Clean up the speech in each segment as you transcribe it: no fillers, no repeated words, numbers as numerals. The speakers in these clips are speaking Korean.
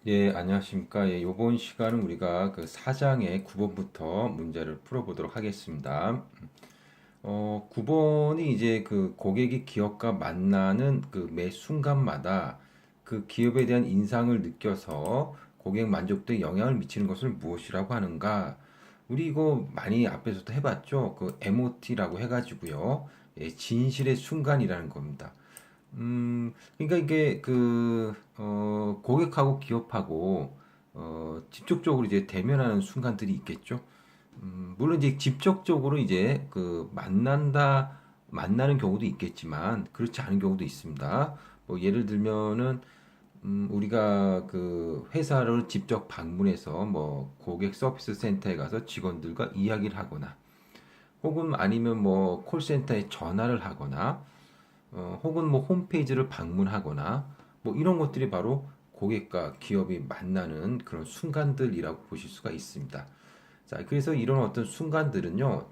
예, 안녕하십니까. 예, 요번 시간은 우리가 그 4장의 9번부터 문제를 풀어보도록 하겠습니다. 9번이 이제 그 고객이 기업과 만나는 그 매 순간마다 그 기업에 대한 인상을 느껴서 고객 만족도에 영향을 미치는 것을 무엇이라고 하는가? 우리 이거 많이 앞에서도 해봤죠. 그 MOT라고 해가지고요. 예, 진실의 순간이라는 겁니다. 그러니까 이게 고객하고 기업하고, 직접적으로 이제 대면하는 순간들이 있겠죠. 물론 이제 직접적으로 이제 만나는 경우도 있겠지만, 그렇지 않은 경우도 있습니다. 뭐 예를 들면은, 우리가 그 회사를 직접 방문해서 뭐 고객 서비스 센터에 가서 직원들과 이야기를 하거나, 혹은 아니면 뭐 콜센터에 전화를 하거나, 혹은 뭐 홈페이지를 방문하거나 뭐 이런 것들이 바로 고객과 기업이 만나는 그런 순간들이라고 보실 수가 있습니다. 자, 그래서 이런 어떤 순간들은요,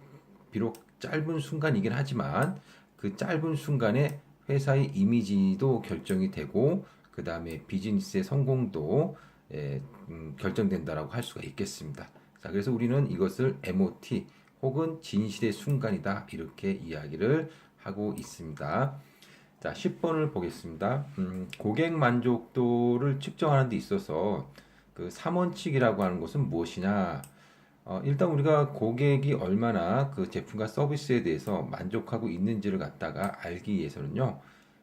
비록 짧은 순간이긴 하지만 그 짧은 순간에 회사의 이미지도 결정이 되고 그 다음에 비즈니스의 성공도 결정된다라고 할 수가 있겠습니다. 자, 그래서 우리는 이것을 MOT 혹은 진실의 순간이다 이렇게 이야기를 하고 있습니다. 자, 10번을 보겠습니다. 고객 만족도를 측정하는 데 있어서 그 3원칙이라고 하는 것은 무엇이냐? 일단 우리가 고객이 얼마나 그 제품과 서비스에 대해서 만족하고 있는지를 갖다가 알기 위해서는요,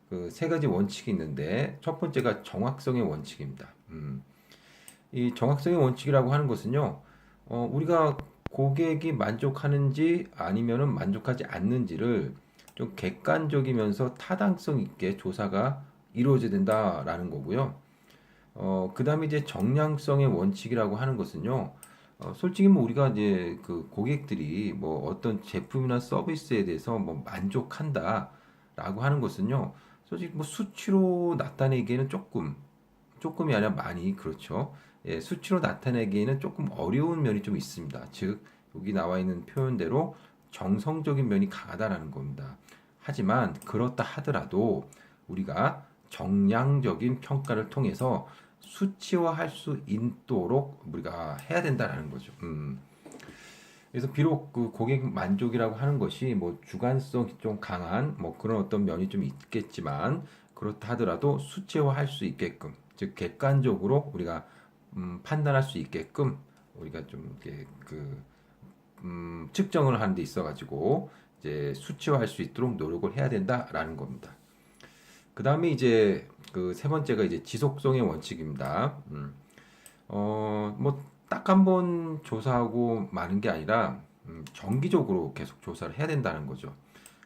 그 세 가지 원칙이 있는데, 첫 번째가 정확성의 원칙입니다. 이 정확성의 원칙이라고 하는 것은요, 우리가 고객이 만족하는지 아니면은 만족하지 않는지를 좀 객관적이면서 타당성 있게 조사가 이루어져야 된다라는 거고요. 그 다음에 이제 정량성의 원칙이라고 하는 것은요, 솔직히 뭐 우리가 이제 그 고객들이 뭐 어떤 제품이나 서비스에 대해서 뭐 만족한다라고 하는 것은요, 솔직히 뭐 수치로 나타내기에는 조금이 아니라 많이 그렇죠. 예, 수치로 나타내기에는 조금 어려운 면이 좀 있습니다. 즉, 여기 나와 있는 표현대로 정성적인 면이 강하다라는 겁니다. 하지만 그렇다 하더라도 우리가 정량적인 평가를 통해서 수치화할 수 있도록 우리가 해야 된다라는 거죠. 그래서 비록 그 고객 만족이라고 하는 것이 뭐 주관성이 좀 강한 뭐 그런 어떤 면이 좀 있겠지만 그렇다 하더라도 수치화할 수 있게끔 즉 객관적으로 우리가 판단할 수 있게끔 우리가 좀 이렇게 측정을 하는 데 있어 가지고 이제 수치화할 수 있도록 노력을 해야 된다라는 겁니다. 그 다음에 이제 그 세 번째가 이제 지속성의 원칙입니다. 뭐 딱 한 번 조사하고 마는 게 아니라 정기적으로 계속 조사를 해야 된다는 거죠.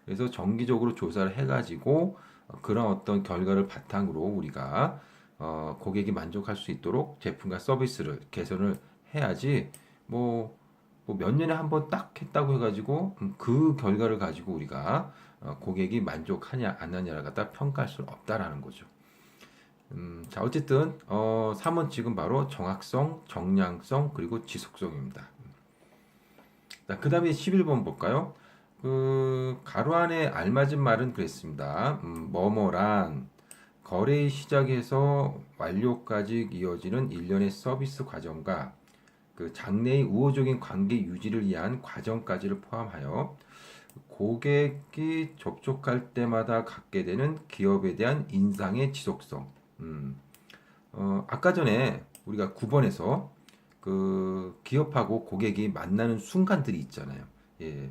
그래서 정기적으로 조사를 해가지고 그런 어떤 결과를 바탕으로 우리가 고객이 만족할 수 있도록 제품과 서비스를 개선을 해야지 뭐, 뭐 몇 년에 한 번 딱 했다고 해가지고 그 결과를 가지고 우리가 고객이 만족하냐 안 하냐를 갖다 평가할 수 없다라는 거죠. 자, 어쨌든 3원 지금 바로 정확성, 정량성, 그리고 지속성입니다. 자, 그 다음에 11번 볼까요? 그 가로 안에 알맞은 말은 그랬습니다. 뭐뭐란 거래의 시작에서 완료까지 이어지는 일련의 서비스 과정과 그 장래의 우호적인 관계 유지를 위한 과정까지를 포함하여 고객이 접촉할 때마다 갖게 되는 기업에 대한 인상의 지속성. 아까 전에 우리가 9번에서 그 기업하고 고객이 만나는 순간들이 있잖아요. 예.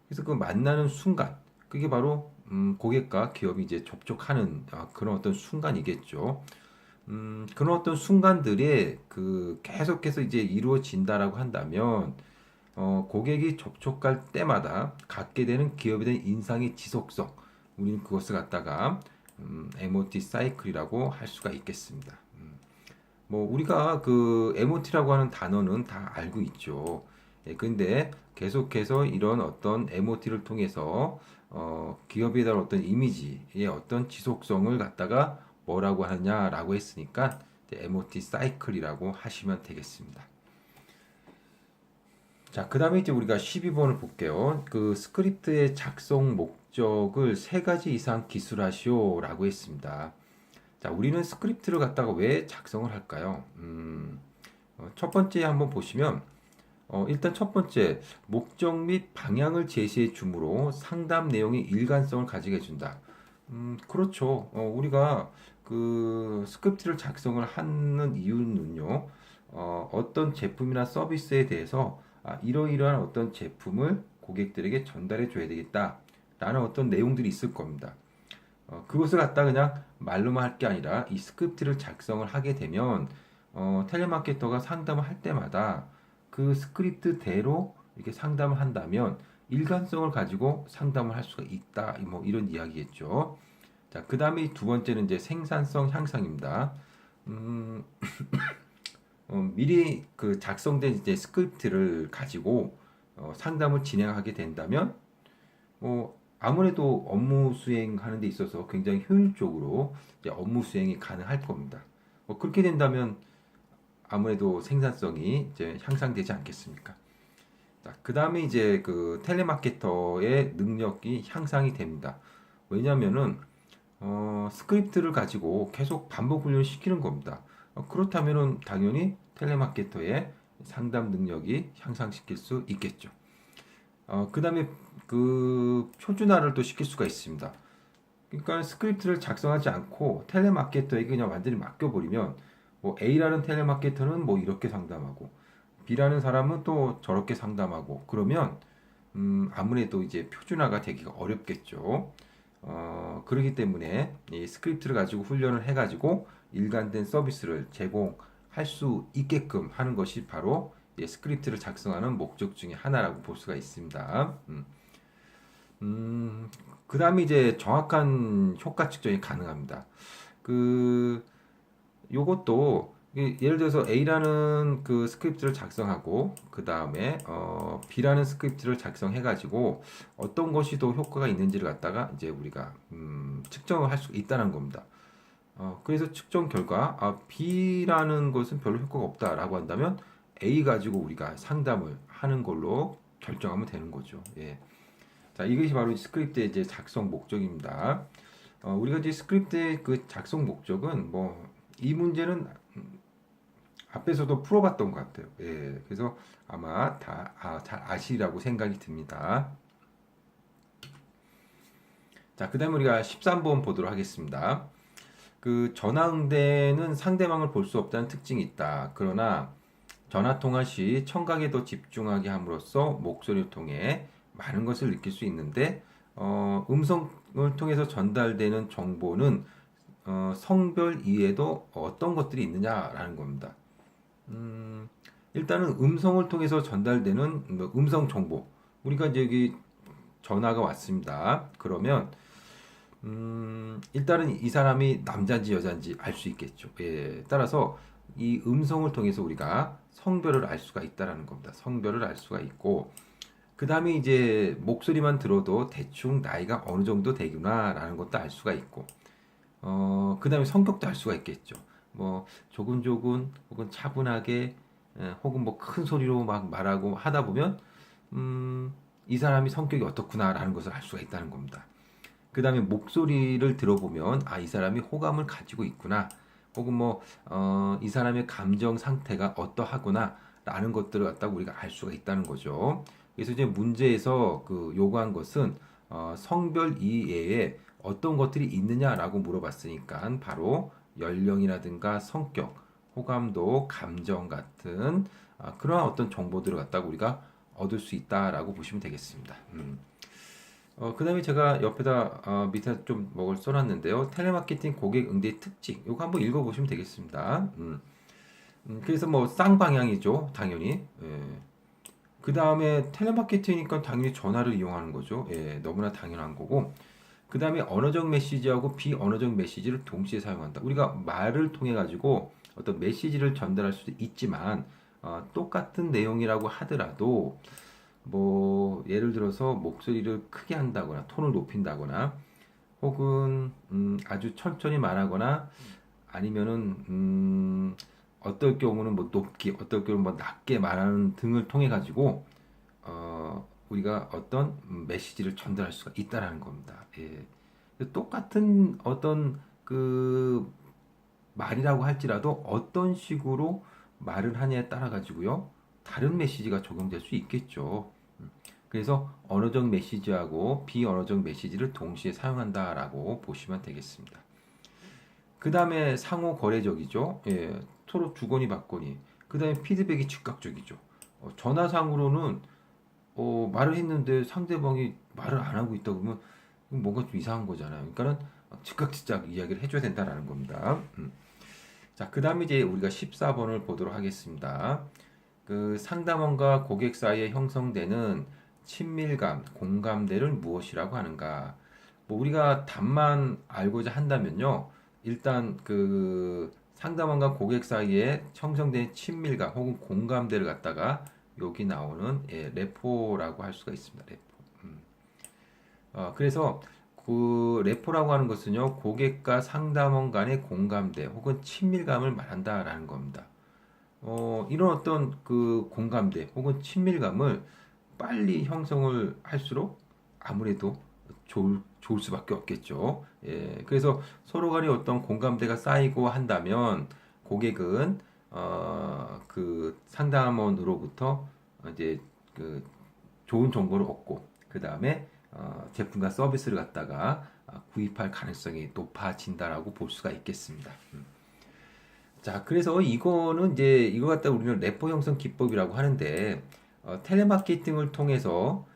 그래서 그 만나는 순간, 그게 바로 고객과 기업이 이제 접촉하는 그런 어떤 순간이겠죠. 그런 어떤 순간들이 그 계속해서 이제 이루어진다라고 한다면 고객이 접촉할 때마다 갖게 되는 기업에 대한 인상의 지속성, 우리는 그것을 갖다가 MOT 사이클이라고 할 수가 있겠습니다. 뭐 우리가 그 MOT라고 하는 단어는 다 알고 있죠. 예, 근데 계속해서 이런 어떤 MOT를 통해서 기업에 대한 어떤 이미지의 어떤 지속성을 갖다가 뭐라고 하느냐라고 했으니까 MOT 사이클이라고 하시면 되겠습니다. 자, 그 다음에 이제 우리가 12번을 볼게요. 그 스크립트의 작성 목적을 세 가지 이상 기술하시오라고 했습니다. 자, 우리는 스크립트를 갖다가 왜 작성을 할까요? 첫 번째 한번 보시면 일단 첫 번째 목적 및 방향을 제시해 주므로 상담 내용의 일관성을 가지게 해준다. 그렇죠. 우리가 그 스크립트를 작성을 하는 이유는요. 어떤 제품이나 서비스에 대해서 이러이러한 어떤 제품을 고객들에게 전달해 줘야 되겠다라는 어떤 내용들이 있을 겁니다. 그것을 갖다 그냥 말로만 할 게 아니라 이 스크립트를 작성을 하게 되면 텔레마케터가 상담을 할 때마다 그 스크립트대로 이렇게 상담을 한다면 일관성을 가지고 상담을 할 수가 있다. 뭐 이런 이야기겠죠. 자, 그 다음에 두 번째는 이제 생산성 향상입니다. 음, 미리 그 작성된 이제 스크립트를 가지고 상담을 진행하게 된다면 아무래도 업무 수행하는 데 있어서 굉장히 효율적으로 이제 업무 수행이 가능할 겁니다. 그렇게 된다면 아무래도 생산성이 이제 향상되지 않겠습니까? 자, 그 다음에 이제 그 텔레마케터의 능력이 향상이 됩니다. 왜냐면은 스크립트를 가지고 계속 반복 훈련을 시키는 겁니다. 그렇다면은 당연히 텔레마케터의 상담 능력이 향상시킬 수 있겠죠. 그 다음에 그 표준화를 또 시킬 수가 있습니다. 그러니까 스크립트를 작성하지 않고 텔레마케터에게 그냥 완전히 맡겨버리면 뭐 A라는 텔레마케터는 뭐 이렇게 상담하고 B라는 사람은 또 저렇게 상담하고 그러면 아무래도 이제 표준화가 되기가 어렵겠죠. 그렇기 때문에 이 스크립트를 가지고 훈련을 해가지고 일관된 서비스를 제공할 수 있게끔 하는 것이 바로 스크립트를 작성하는 목적 중에 하나라고 볼 수가 있습니다. 그 다음에 이제 정확한 효과 측정이 가능합니다. 그 요것도 예를 들어서 A라는 그 스크립트를 작성하고 그 다음에 B라는 스크립트를 작성해 가지고 어떤 것이 더 효과가 있는지를 갖다가 이제 우리가 측정을 할 수 있다는 겁니다. 그래서 측정 결과 B라는 것은 별로 효과가 없다라고 한다면 A 가지고 우리가 상담을 하는 걸로 결정하면 되는 거죠. 예. 자, 이것이 바로 스크립트의 이제 작성 목적입니다. 우리가 이제 스크립트의 그 작성 목적은 뭐 이 문제는 앞에서도 풀어봤던 것 같아요. 예, 그래서 아마 다 잘 아시리라고 생각이 듭니다. 자, 그 다음에 우리가 13번 보도록 하겠습니다. 그 전화 응대는 상대방을 볼 수 없다는 특징이 있다. 그러나 전화 통화 시 청각에 더 집중하게 함으로써 목소리를 통해 많은 것을 느낄 수 있는데 음성을 통해서 전달되는 정보는 성별 이외에도 어떤 것들이 있느냐라는 겁니다. 일단은 음성을 통해서 전달되는 뭐 음성 정보. 우리가 이제 여기 전화가 왔습니다. 그러면 일단은 이 사람이 남자인지 여자인지 알 수 있겠죠. 예, 따라서 이 음성을 통해서 우리가 성별을 알 수가 있다라는 겁니다. 성별을 알 수가 있고 그 다음에 이제 목소리만 들어도 대충 나이가 어느 정도 되구나라는 것도 알 수가 있고 그 다음에 성격도 알 수가 있겠죠. 뭐 조근조근 혹은 차분하게 혹은 뭐 큰 소리로 막 말하고 하다 보면 이 사람이 성격이 어떻구나라는 것을 알 수가 있다는 겁니다. 그 다음에 목소리를 들어보면 이 사람이 호감을 가지고 있구나 혹은 뭐 이 사람의 감정 상태가 어떠하구나 라는 것들을 갖다가 우리가 알 수가 있다는 거죠. 그래서 이제 문제에서 그 요구한 것은 성별 이외에 어떤 것들이 있느냐라고 물어봤으니까 바로 연령이라든가 성격, 호감도, 감정 같은 그러한 어떤 정보들을 갖다가 우리가 얻을 수 있다라고 보시면 되겠습니다. 그 다음에 제가 옆에다 밑에 좀 뭐를 써놨는데요. 텔레마케팅 고객 응대 특징. 이거 한번 읽어보시면 되겠습니다. 그래서 뭐 쌍방향이죠. 당연히. 예. 그 다음에 텔레마케팅이니까 당연히 전화를 이용하는 거죠. 예, 너무나 당연한 거고. 그 다음에 언어적 메시지하고 비언어적 메시지를 동시에 사용한다. 우리가 말을 통해 가지고 어떤 메시지를 전달할 수도 있지만 똑같은 내용이라고 하더라도 뭐 예를 들어서 목소리를 크게 한다거나 톤을 높인다거나 혹은 아주 천천히 말하거나 아니면은 어떨 경우는 뭐 높게 어떨 경우는 뭐 낮게 말하는 등을 통해 가지고 우리가 어떤 메시지를 전달할 수가 있다라는 겁니다. 예. 똑같은 어떤 그 말이라고 할지라도 어떤 식으로 말을 하냐에 따라 가지고요. 다른 메시지가 적용될 수 있겠죠. 그래서 언어적 메시지하고 비언어적 메시지를 동시에 사용한다라고 보시면 되겠습니다. 그 다음에 상호 거래적이죠. 예, 서로 주거니 받거니. 그 다음에 피드백이 즉각적이죠. 전화상으로는 말을 했는데 상대방이 말을 안 하고 있다 그러면 뭔가 좀 이상한 거잖아요. 그러니까는 즉각 이야기를 해줘야 된다라는 겁니다. 자, 그 다음에 이제 우리가 14번을 보도록 하겠습니다. 그 상담원과 고객 사이에 형성되는 친밀감, 공감대를 무엇이라고 하는가? 뭐 우리가 답만 알고자 한다면요. 일단 그 상담원과 고객 사이에 형성된 친밀감 혹은 공감대를 갖다가 여기 나오는 레포라고 할 수가 있습니다. 레포. 그래서 그 레포라고 하는 것은요, 고객과 상담원 간의 공감대 혹은 친밀감을 말한다라는 겁니다. 이런 어떤 그 공감대 혹은 친밀감을 빨리 형성을 할수록 아무래도 좋을 수밖에 없겠죠. 예, 그래서 서로 간에 어떤 공감대가 쌓이고 한다면 고객은 그 상담원으로부터 이제 그 좋은 정보를 얻고 그 다음에 제품과 서비스를 갖다가 구입할 가능성이 높아진다라고 볼 수가 있겠습니다. 자, 그래서 이거는 이제 이거 갖다 우리는 레포 형성 기법이라고 하는데 텔레마케팅을 통해서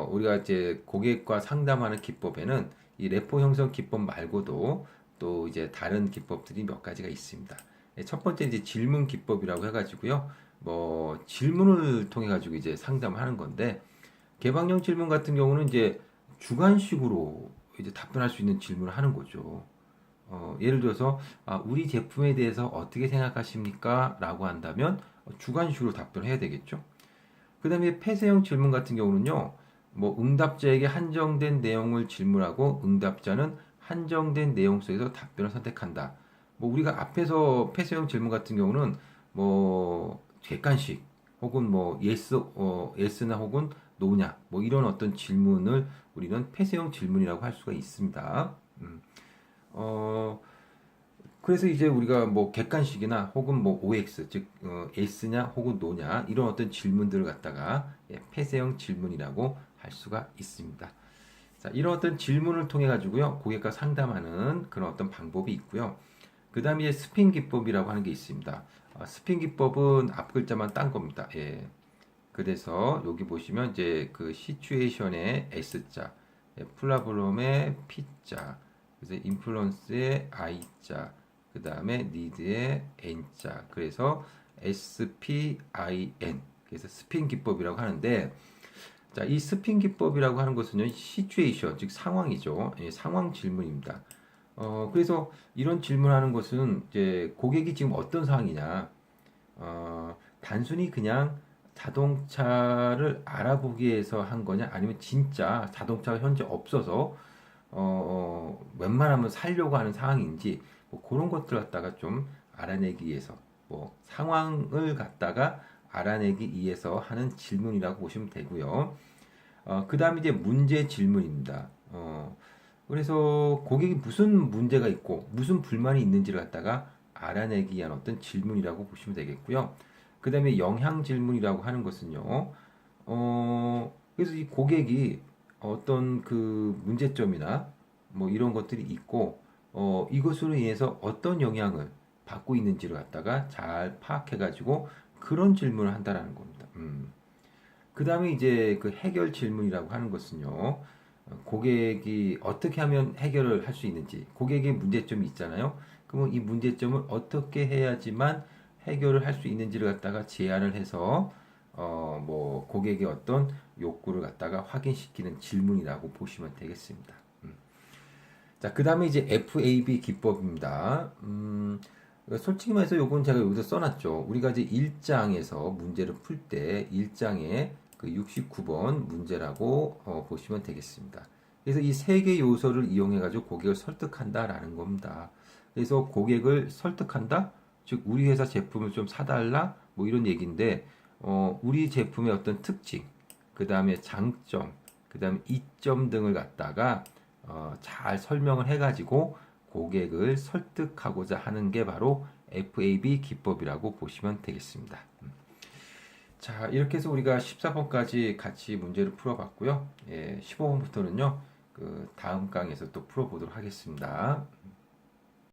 우리가 이제 고객과 상담하는 기법에는 이 레포 형성 기법 말고도 또 이제 다른 기법들이 몇 가지가 있습니다. 첫 번째 이제 질문 기법이라고 해가지고요. 뭐 질문을 통해 가지고 이제 상담하는 건데 개방형 질문 같은 경우는 이제 주관식으로 이제 답변할 수 있는 질문을 하는 거죠. 예를 들어서 우리 제품에 대해서 어떻게 생각하십니까? 라고 한다면 주관식으로 답변해야 되겠죠. 그 다음에 폐쇄형 질문 같은 경우는요. 뭐 응답자에게 한정된 내용을 질문하고 응답자는 한정된 내용 속에서 답변을 선택한다. 뭐 우리가 앞에서 폐쇄형 질문 같은 경우는 뭐 객관식 혹은 뭐 yes나 혹은 no냐 뭐 이런 어떤 질문을 우리는 폐쇄형 질문이라고 할 수가 있습니다. 어, 그래서 이제 우리가 뭐 객관식이나 혹은 뭐 OX 즉 S냐 혹은 No냐 이런 어떤 질문들을 갖다가 폐쇄형 질문이라고 할 수가 있습니다. 자, 이런 어떤 질문을 통해 가지고요 고객과 상담하는 그런 어떤 방법이 있고요. 그 다음에 이제 스핀 기법이라고 하는 게 있습니다. 스핀 기법은 앞 글자만 딴 겁니다. 예. 그래서 여기 보시면 이제 그 시츄에이션의 S자, 플라브롬의 P자, 그래서 인플루언스의 I자, 그 다음에 니드의 N자, 그래서 SPIN, 그래서 스핀 기법이라고 하는데, 자, 이 스핀 기법이라고 하는 것은요, 시츄에이션, 즉 상황이죠. 예, 상황 질문입니다. 그래서 이런 질문하는 것은 이제 고객이 지금 어떤 상황이냐, 단순히 그냥 자동차를 알아보기 위해서 한 거냐, 아니면 진짜 자동차가 현재 없어서 웬만하면 살려고 하는 상황인지 뭐 그런 것들 갖다가 좀 알아내기 위해서 뭐 상황을 갖다가 알아내기 위해서 하는 질문이라고 보시면 되고요. 그 다음에 이제 문제 질문입니다. 그래서 고객이 무슨 문제가 있고 무슨 불만이 있는지를 갖다가 알아내기 위한 어떤 질문이라고 보시면 되겠고요. 그 다음에 영향 질문이라고 하는 것은요. 그래서 이 고객이 어떤 그 문제점이나 뭐 이런 것들이 있고, 이것으로 인해서 어떤 영향을 받고 있는지를 갖다가 잘 파악해가지고 그런 질문을 한다라는 겁니다. 그 다음에 이제 그 해결 질문이라고 하는 것은요. 고객이 어떻게 하면 해결을 할 수 있는지, 고객의 문제점이 있잖아요. 그러면 이 문제점을 어떻게 해야지만 해결을 할 수 있는지를 갖다가 제안을 해서 뭐 고객의 어떤 욕구를 갖다가 확인시키는 질문이라고 보시면 되겠습니다. 자, 그 다음에 이제 FAB 기법입니다. 솔직히 말해서 요건 제가 여기서 써놨죠. 우리가 이제 1장에서 문제를 풀 때 1장에 그 69번 문제라고 보시면 되겠습니다. 그래서 이 세 개 요소를 이용해 가지고 고객을 설득한다라는 겁니다. 그래서 고객을 설득한다? 즉 우리 회사 제품을 좀 사달라? 뭐 이런 얘기인데 우리 제품의 어떤 특징, 그 다음에 장점, 그 다음에 이점 등을 갖다가 잘 설명을 해가지고 고객을 설득하고자 하는 게 바로 FAB 기법이라고 보시면 되겠습니다. 자, 이렇게 해서 우리가 14번까지 같이 문제를 풀어봤고요. 예, 15번부터는요, 그 다음 강에서 또 풀어보도록 하겠습니다.